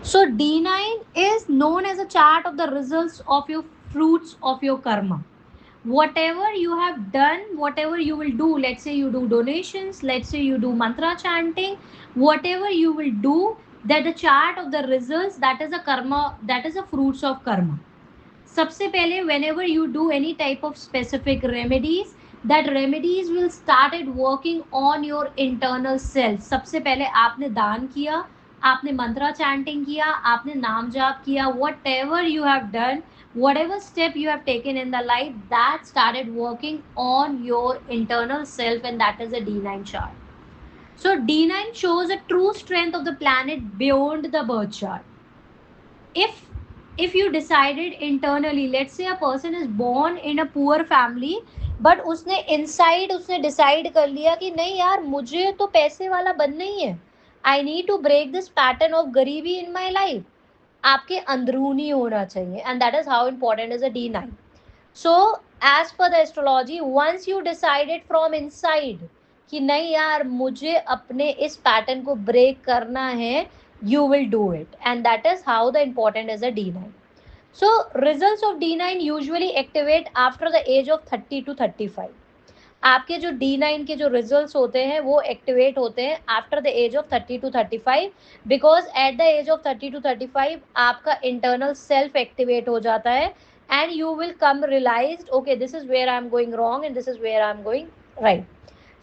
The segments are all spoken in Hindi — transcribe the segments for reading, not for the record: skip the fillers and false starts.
So D9 is known as a chart of the results of your fruits of your karma. Whatever you have done, whatever you will do, let's say you do donations, let's say you do mantra chanting, whatever you will do, that the chart of the results, that is a karma, that is a fruits of karma. सबसे पहले whenever you do any type of specific remedies, that remedies will started working on your internal self. सबसे पहले आपने दान किया, आपने मंत्रा चैंटिंग किया, आपने नाम जाप किया, whatever you have done, whatever step you have taken in the life, that started working on your internal self, and that is a D9 chart. So D9 shows a true strength of the planet beyond the birth chart. If you decided internally, let's say a person is born in a poor family, but उसने inside उसने decide कर लिया कि नहीं यार मुझे तो पैसे वाला बनना ही है, I need to break this pattern of गरीबी in my life. आपके अंदरूनी होना चाहिए, and that is how important is a D9. So as per the astrology, once you decided from inside कि नहीं यार मुझे अपने इस पैटर्न को ब्रेक करना है, you will do it, and that is how the important is a D9. So results of D9 usually activate after the age of 30 to 35. आपके जो D9 के जो रिजल्ट्स होते हैं वो एक्टिवेट होते हैं after the age of 30 to 35, because at the age of 30 to 35 आपका इंटरनल सेल्फ एक्टिवेट हो जाता है, and you will come realise okay this is where I am going wrong and this is where I am going right.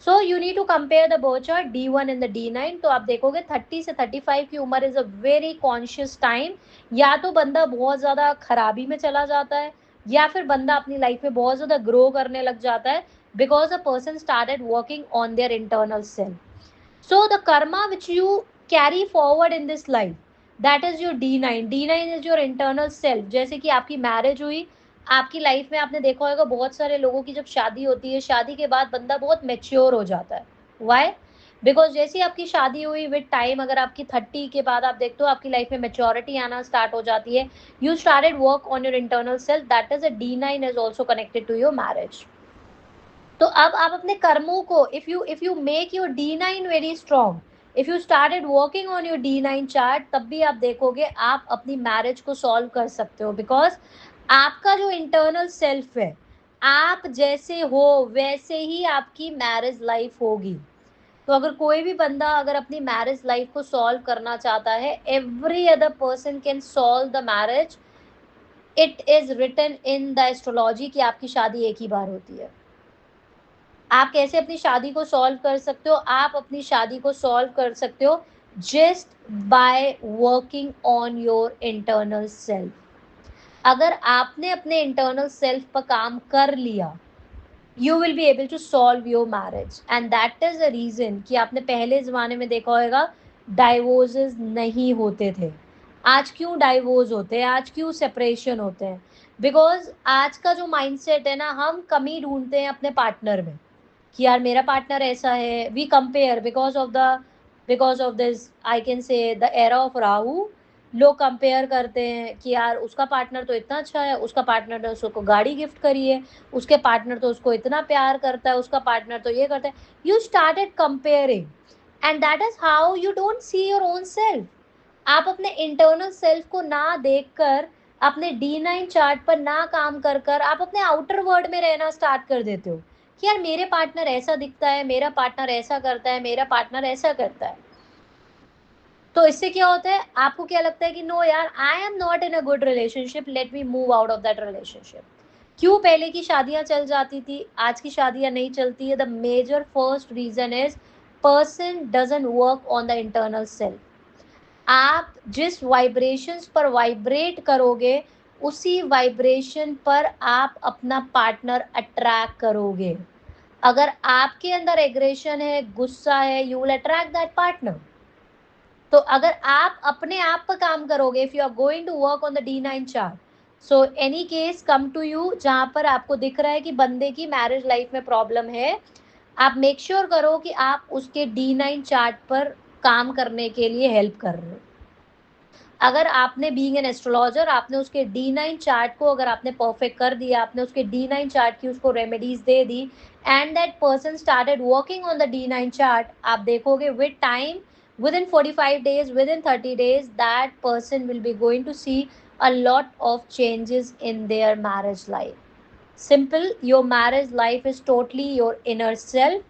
So you need to compare the birth chart D1 and the D9. तो आप देखोगे 30 से 35 की उम्र is a very conscious time. या तो बंदा बहुत ज़्यादा खराबी में चला जाता है, या फिर बंदा अपनी लाइफ में बहुत ज़्यादा ग्रो करने लग जाता है, because a person started working on their internal self. So the karma which you carry forward in this life, that is your D9. D9 is your internal self. जैसे कि आपकी मैरिज हुई, आपकी लाइफ में आपने देखा होगा बहुत सारे लोगों की जब शादी होती है, शादी के बाद बंदा बहुत मेच्योर हो जाता है. वाई? बिकॉज जैसे आपकी शादी हुई विद टाइम, अगर आपकी 30 के बाद आप देखते हो आपकी लाइफ में मेच्योरिटी आना स्टार्ट हो जाती है, you started work on your internal self. That is a D9 is also connected to your marriage. तो अब आप अपने कर्मों को, if you make your D9 very strong, if you started working on your D9 chart, तब भी आप देखोगे आप अपनी मैरिज को सॉल्व कर सकते हो, बिकॉज आपका जो इंटरनल सेल्फ है, आप जैसे हो वैसे ही आपकी मैरिज लाइफ होगी. तो अगर कोई भी बंदा अगर अपनी मैरिज लाइफ को सॉल्व करना चाहता है, every other person can solve the marriage. It is written in the astrology कि आपकी शादी एक ही बार होती है. आप कैसे अपनी शादी को सॉल्व कर सकते हो? आप अपनी शादी को सॉल्व कर सकते हो just by working on your internal self. अगर आपने अपने इंटरनल सेल्फ पर काम कर लिया, you will be able to solve your marriage. And that is the reason कि आपने पहले ज़माने में देखा होगा डाइवोर्सेस नहीं होते थे. आज क्यों डाइवोर्स होते हैं, आज क्यों सेपरेशन होते हैं? बिकॉज आज का जो माइंडसेट है ना, हम कमी ढूंढते हैं अपने पार्टनर में कि यार मेरा पार्टनर ऐसा है. We compare because of this I can say the era of Rahu. लोग कंपेयर करते हैं कि यार उसका पार्टनर तो इतना अच्छा है, उसका पार्टनर ने उसको गाड़ी गिफ्ट करी है, उसके पार्टनर तो उसको इतना प्यार करता है, उसका पार्टनर तो ये करता है. You started comparing, and that is how you don't see your own self. आप अपने इंटरनल सेल्फ को ना देखकर, अपने D9 चार्ट पर ना काम कर कर आप अपने आउटर वर्ल्ड में रहना स्टार्ट कर देते हो कि यार मेरे पार्टनर ऐसा दिखता है, मेरा पार्टनर ऐसा करता है, मेरा पार्टनर ऐसा करता है. तो इससे क्या होता है, आपको क्या लगता है कि नो यार I am not in a good relationship, let me move out of that relationship. क्यों पहले की शादियां चल जाती थी, आज की शादियां नहीं चलती है? The major first reason is person doesn't work on the internal self. आप जिस वाइब्रेशंस पर वाइब्रेट करोगे, उसी वाइब्रेशन पर आप अपना पार्टनर अट्रैक्ट करोगे. अगर आपके अंदर एग्रेशन है, गुस्सा है, you will attract that partner. तो अगर आप अपने आप पर काम करोगे, if you are going to work on the D9 chart, so any case come to you जहां पर आपको दिख रहा है कि बंदे की मैरिज लाइफ में प्रॉब्लम है, आप मेक श्योर करो कि आप उसके D9 चार्ट पर काम करने के लिए हेल्प कर रहे हो. अगर आपने बीइंग एन एस्ट्रोलॉजर, आपने उसके D9 चार्ट को अगर आपने परफेक्ट कर दिया, आपने उसके D9 चार्ट की उसको remedies they the, and that person started working on the D9 chart, आप देखोगे with time within 45 days, within 30 days, that person will be going to see a lot of changes in their marriage life. Simple, your marriage life is totally your inner self.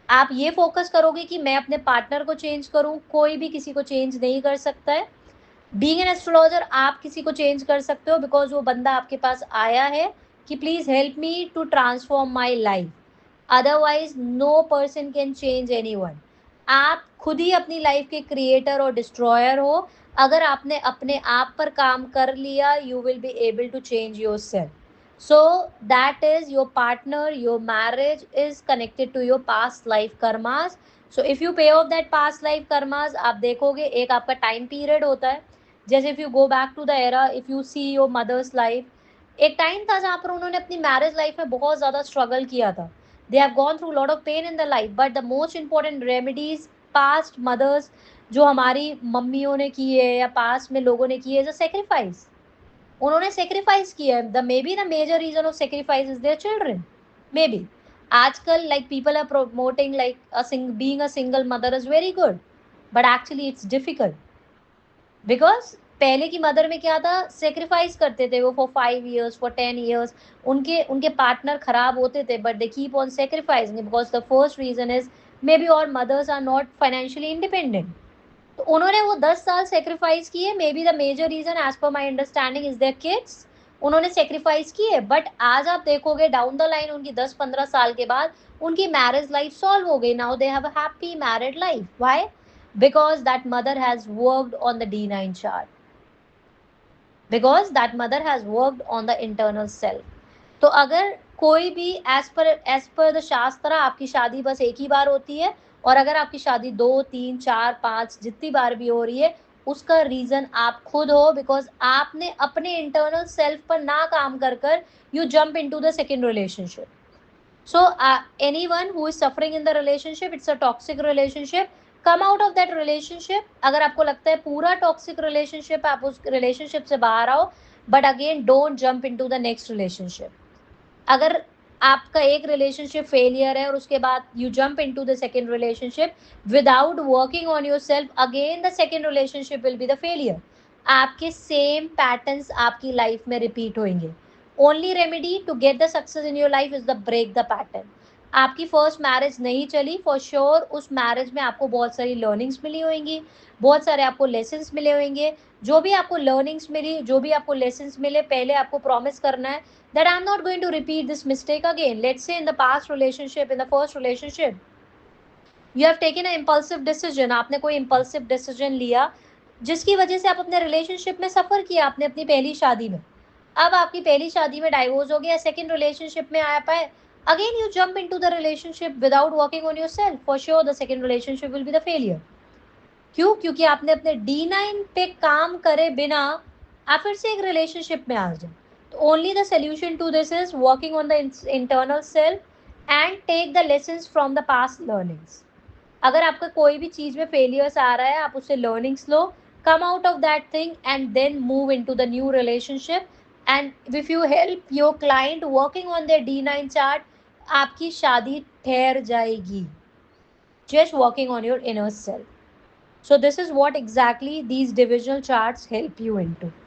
आप ये फोकस करोगे कि मैं अपने पार्टनर को चेंज करूं, कोई भी किसी को चेंज नहीं कर सकता है. बीइंग एन एस्ट्रोलॉजर आप किसी को चेंज कर सकते हो, बिकॉज वो बंदा आपके पास आया है कि please help me to transform my life. Otherwise no person can change anyone. आप खुद ही अपनी लाइफ के क्रिएटर और डिस्ट्रॉयर हो. अगर आपने अपने आप पर काम कर लिया, you will be able to change your self. So that is your partner, your marriage is connected to your past life karmas. So if you pay off that past life karmas, आप देखोगे एक आपका टाइम पीरियड होता है. जैसे if you go back to the era, if you see your mother's life, एक टाइम था जहाँ पर उन्होंने अपनी मैरिज लाइफ में बहुत ज़्यादा स्ट्रगल किया था. They have gone through lot of pain in the life, but the most important remedies past mothers जो हमारी मम्मियों ने की है या पास्ट में लोगों ने की है, इज अ सेक्रीफाइस. उन्होंने सेक्रीफाइस किया है. The maybe the major reason of sacrifice is their children. Maybe आजकल like people are promoting like being a single mother is very good, but actually it's difficult. Because पहले की मदर में क्या था, सेक्रीफाइस करते थे वो फॉर 5 years, फॉर 10 years. उनके उनके पार्टनर खराब होते थे, but they keep on sacrificing because the first reason is maybe और mothers are not financially independent. तो उन्होंने वो 10 साल सेक्रीफाइस किए. Maybe the major reason as per my understanding is their kids. उन्होंने सेक्रीफाइस किए, बट आज आप देखोगे डाउन द लाइन उनकी 10-15 साल के बाद उनकी मैरिज लाइफ सॉल्व हो गई. Now they have a happy married life. Why? Because that mother has worked on the D9 chart. Because that mother has worked on the internal self. तो अगर कोई भी एज पर द शास्त्र आपकी शादी बस एक ही बार होती है, और अगर आपकी शादी 2, 3, 4, 5 जितनी बार भी हो रही है, उसका रीजन आप खुद हो. बिकॉज आपने अपने इंटरनल सेल्फ पर ना काम कर कर you jump into the second relationship. So anyone who is suffering in the relationship, it's a toxic relationship. Come out of that relationship. अगर आपको लगता है पूरा toxic relationship, आप उस relationship से बाहर आओ, but again don't jump into the next relationship. अगर आपका एक रिलेशनशिप फेलियर है और उसके बाद you jump into the second relationship without working on yourself, again the second relationship will be the failure. आपके सेम पैटर्न्स आपकी लाइफ में रिपीट होंगे. Only remedy to get the success in your life is the break the pattern. आपकी फर्स्ट मैरिज नहीं चली, फॉर श्योर उस मैरिज में आपको बहुत सारी लर्निंग्स मिली होंगी, बहुत सारे आपको लेसन्स मिले होंगे. जो भी आपको लर्निंग्स मिली, जो भी आपको लेसन्स मिले, पहले आपको प्रॉमिस करना है that I'm not going to repeat this mistake again. Let's say in the past relationship, in the first relationship, you have taken an impulsive decision. आपने कोई impulsive decision लिया जिसकी वजह से आप अपने रिलेशनशिप में सफ़र किया, आपने अपनी पहली शादी में. अब आपकी पहली शादी में डाइवोर्स हो गया, सेकेंड रिलेशनशिप में आ पाए, again you jump into the relationship without working on yourself, for sure the second relationship will be the failure. क्यों? क्योंकि आपने अपने D9 पे काम करे बिना आप फिर से एक रिलेशनशिप में आ जाए. Only the solution to this is working on the internal self and take the lessons from the past learnings. अगर आपका कोई भी चीज़ में फेलियर्स आ रहा है, आप उससे learnings low, come out of that thing and then move into the new relationship. And if you help your client working on their D9 chart, आपकी शादी ठहर जाएगी. Just working on your inner self. So this is what exactly these divisional charts help you into.